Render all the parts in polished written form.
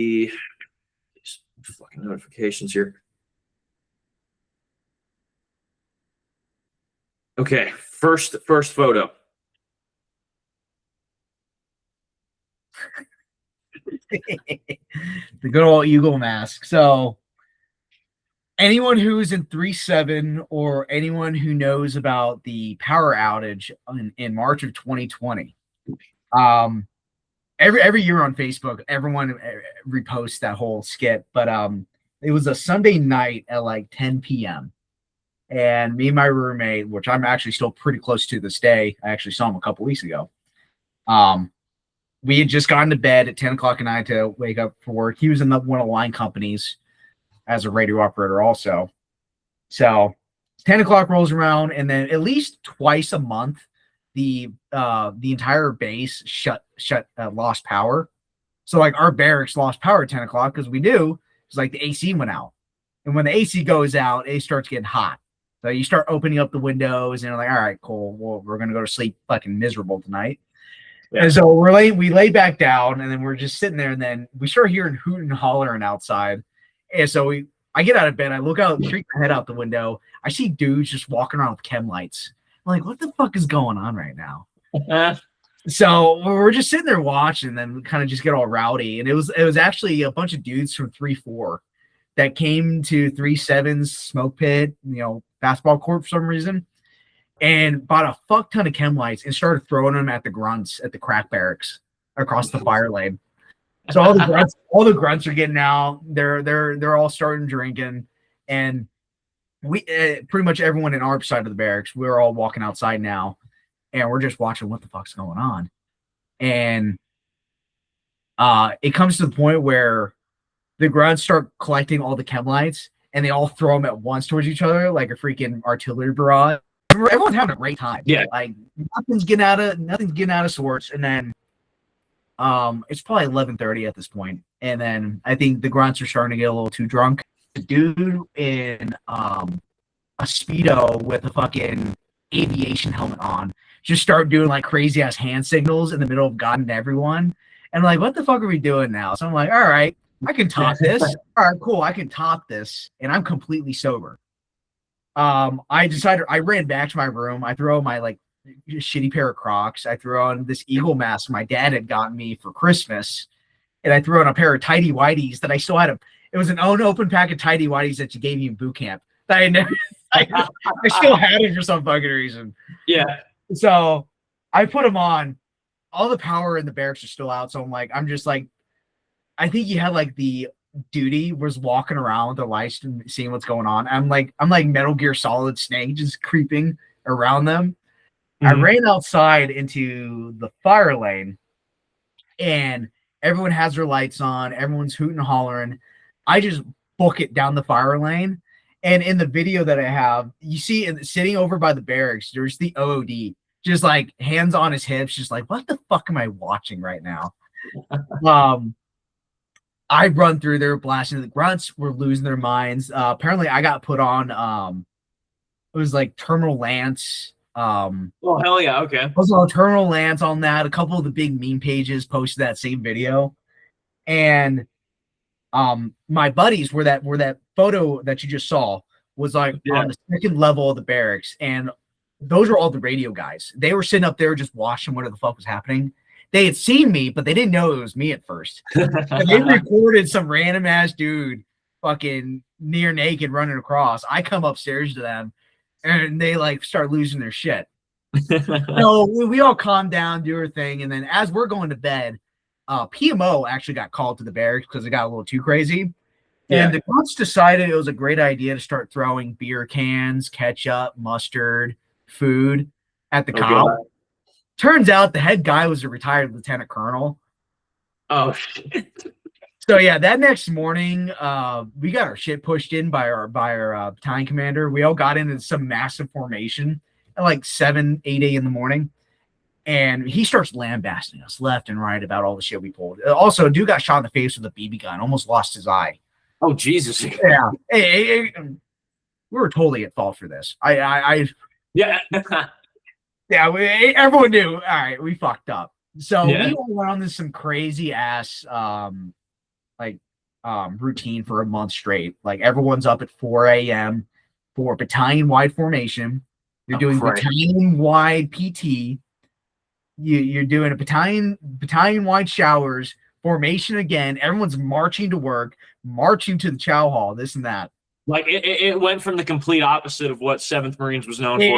these fucking notifications here. Okay, first photo. The good old eagle mask. So anyone who's in 3.7 or anyone who knows about the power outage in March of 2020, every year on Facebook, everyone reposts that whole skit. But it was a Sunday night at like 10 p.m. And me and my roommate, which I'm actually still pretty close to this day, I actually saw him a couple weeks ago. We had just gotten to bed at 10 o'clock at night to wake up for work. He was in one of the line companies as a radio operator also. So 10 o'clock rolls around, and then at least twice a month, the entire base lost power. So like our barracks lost power at 10 o'clock because we knew it's like the AC went out. And when the AC goes out, it starts getting hot. So you start opening up the windows and you're like, all right, cool. Well, we're going to go to sleep fucking miserable tonight. Yeah. And so we lay back down, and then we're just sitting there, and then we start hearing hooting and hollering outside. And so I get out of bed, I look out, streak my head out the window. I see dudes just walking around with chem lights. I'm like, what the fuck is going on right now? So we're just sitting there watching, and then we kind of just get all rowdy. And it was actually a bunch of dudes from 3-4 that came to 3-7's smoke pit, basketball court for some reason, and bought a fuck ton of chem lights and started throwing them at the grunts at the crack barracks across the fire lane. So all the grunts are getting out. They're all starting drinking, and we pretty much everyone in our side of the barracks, we're all walking outside now, and we're just watching what the fuck's going on. And it comes to the point where the grunts start collecting all the chem lights, and they all throw them at once towards each other like a freaking artillery barrage. Everyone's having a great time. Yeah, like nothing's getting out of sorts. And then it's probably 11:30 at this point, and then I think the grunts are starting to get a little too drunk. The dude in a Speedo with a fucking aviation helmet on just start doing like crazy ass hand signals in the middle of God and everyone. And I'm like, what the fuck are we doing now? So I'm like, all right, I can top this. All right, cool. I can top this. And I'm completely sober. I decided I ran back to my room. I threw on my like shitty pair of Crocs. I threw on this eagle mask my dad had gotten me for Christmas. And I threw on a pair of tighty-whities that I still had. It was an unopened pack of tighty-whities that you gave me in boot camp. That I never, I still had it for some fucking reason. Yeah. So I put them on. All the power in the barracks are still out. So I'm just like, I think you had like the duty was walking around with the lights and seeing what's going on. I'm like Metal Gear Solid Snake just creeping around them. I ran outside into the fire lane, and everyone has their lights on. Everyone's hooting and hollering. I just book it down the fire lane. And in the video that I have, you see sitting over by the barracks, there's the OOD, just like hands on his hips, just like, what the fuck am I watching right now? I run through there blasting. The grunts were losing their minds. Apparently I got put on, it was like Terminal Lance. Oh, hell yeah. Okay. I was on Terminal Lance on that. A couple of the big meme pages posted that same video. And my buddies were that photo that you just saw was like on the second level of the barracks, and those are all the radio guys. They were sitting up there just watching what the fuck was happening. They had seen me, but they didn't know it was me at first. And they recorded some random ass dude fucking near naked running across. I come upstairs to them, and they like start losing their shit. So we all calm down, do our thing, and then as we're going to bed, PMO actually got called to the barracks because it got a little too crazy. Yeah. And the cops decided it was a great idea to start throwing beer cans, ketchup, mustard, food at the cop. God. Turns out the head guy was a retired lieutenant colonel. Oh, shit. So, yeah, that next morning, we got our shit pushed in by our battalion commander. We all got into some massive formation at like 7, 8 a.m. in the morning. And he starts lambasting us left and right about all the shit we pulled. Also, a dude got shot in the face with a BB gun, almost lost his eye. Oh, Jesus. Yeah. Hey, we were totally at fault for this. Yeah. Yeah, everyone knew. All right, we fucked up. So we went on this some crazy ass routine for a month straight. Like everyone's up at 4 a.m. for battalion wide formation. You're doing battalion wide PT. You're doing a battalion wide showers, formation again. Everyone's marching to work, marching to the chow hall, this and that. Like it went from the complete opposite of what 7th Marines was known for,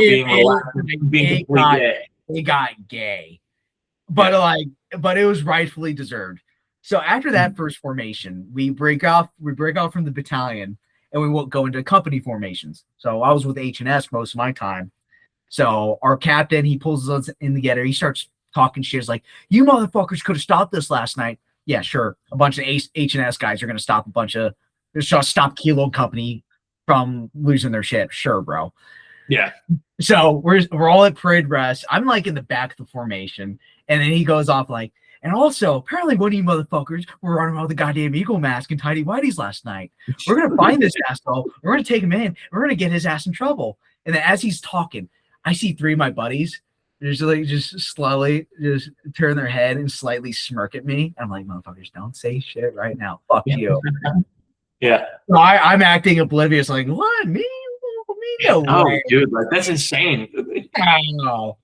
being complete gay. It got gay. But but it was rightfully deserved. So after that first formation, we break off from the battalion and we will go into company formations. So I was with H&S most of my time. So our captain, he pulls us in together. He starts talking shit. He's like, you motherfuckers could have stopped this last night. Yeah, sure. A bunch of H&S guys are going to stop stop Kilo Company from losing their shit. Sure, bro. Yeah. So we're all at parade rest. I'm like in the back of the formation. And then he goes off like, and also, apparently one of you motherfuckers were running around with a goddamn eagle mask and tighty-whities last night. We're going to find this asshole. We're going to take him in. We're going to get his ass in trouble. And then as he's talking, I see 3 of my buddies just slowly just turn their head and slightly smirk at me. I'm like, motherfuckers, don't say shit right now. Fuck you. Yeah. So I'm acting oblivious, like, what? Me? No way. Dude, like that's insane. I know.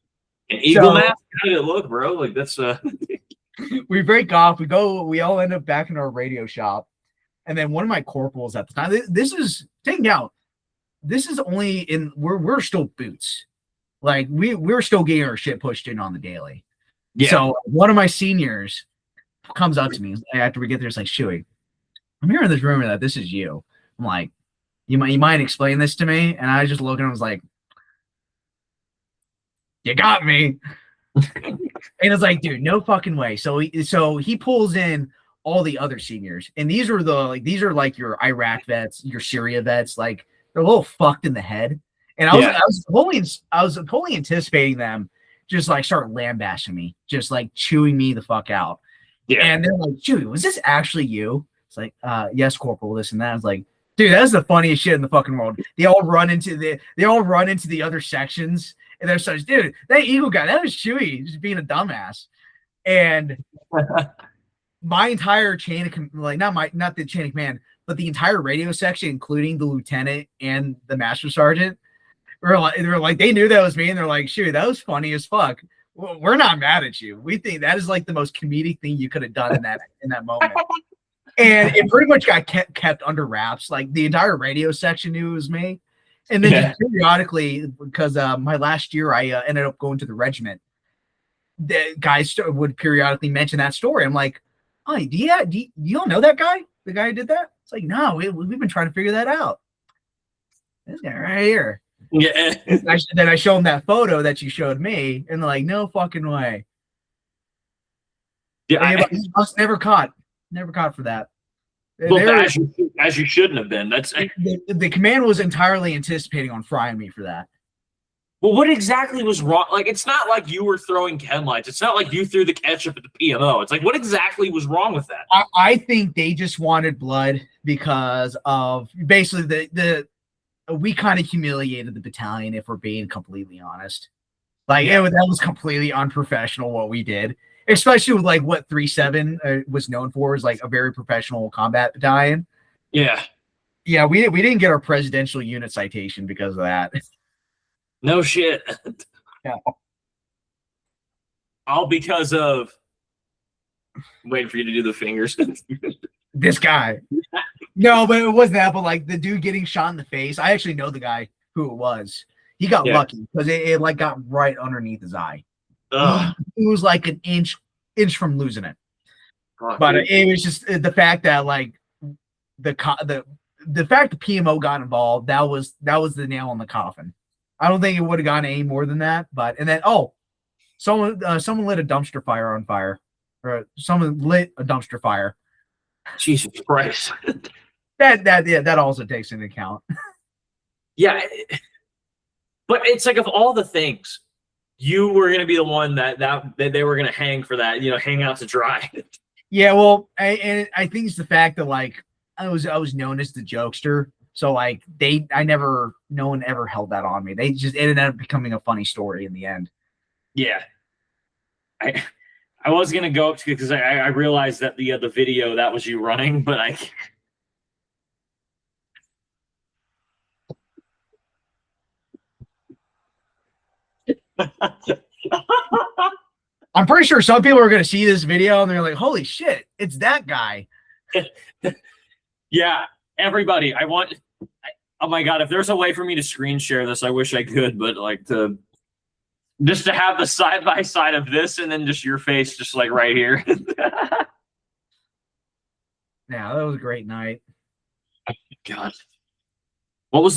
An eagle mask? How did it look, bro? Like that's we break off, we all end up back in our radio shop. And then one of my corporals at the time, this is taking out. This is only in we're still boots. Like we're still getting our shit pushed in on the daily. Yeah. So one of my seniors comes up to me after we get there. It's like, Shuey, I'm hearing this rumor that this is you. I'm like, you might explain this to me? And I just look and I was like, you got me. And it's like, dude, no fucking way. So he pulls in all the other seniors, and these are like your Iraq vets, your Syria vets, like they're a little fucked in the head. And I was totally anticipating them just like start lambasting me, just like chewing me the fuck out. Yeah. And they're like, Chewy, was this actually you? It's like, yes, Corporal, this and that. I was like, dude, that's the funniest shit in the fucking world. They all run into the other sections, and they're such, dude, that Eagle guy, that was Chewy, just being a dumbass. And my entire chain of not the chain of command, but the entire radio section, including the lieutenant and the master sergeant, they knew that was me, and they're like, shoot, that was funny as fuck. Well, we're not mad at you. We think that is like the most comedic thing you could have done in that moment. And it pretty much got kept under wraps. Like the entire radio section knew it was me. And then just periodically, because my last year I ended up going to the regiment, the guys would periodically mention that story. I'm like, oh, you don't know that guy? The guy who did that? It's like, no, we've been trying to figure that out. This guy right here. Yeah. Then I show them that photo that you showed me, and they're like, no fucking way. Yeah, I was never caught for that. Well, as you shouldn't have been. That's the command was entirely anticipating on frying me for that. Well, what exactly was wrong? Like, it's not like you were throwing Ken lights. It's not like you threw the ketchup at the PMO. It's like, what exactly was wrong with that? I think they just wanted blood because of basically we kind of humiliated the battalion, if we're being completely honest. Like, that was completely unprofessional what we did, especially with like what 3-7 was known for, is like a very professional combat battalion. Yeah. Yeah, we didn't get our presidential unit citation because of that. No shit. Yeah. All because of waiting for you to do the fingers. This guy. No, but it wasn't that. But like the dude getting shot in the face. I actually know the guy who it was. He got lucky because it like got right underneath his eye. He was like an inch from losing it. But it was just the fact that like the fact the PMO got involved. That was the nail in the coffin. I don't think it would have gone any more than that. But and then someone lit a dumpster fire on fire, or someone lit a dumpster fire. Jesus Christ. That also takes into account. Yeah. But it's like, of all the things, you were going to be the one that they were going to hang for that, hang out to dry. Yeah, well, I think it's the fact that like I was known as the jokester, so like no one ever held that on me. They just ended up becoming a funny story in the end. Yeah. I was gonna go up to because I realized that the video that was you running, but I. I'm pretty sure some people are going to see this video and they're like, holy shit, it's that guy. Yeah, everybody, oh my God, if there's a way for me to screen share this, I wish I could, but like just to have the side by side of this and then just your face just like right here. Yeah, that was a great night. God. What was the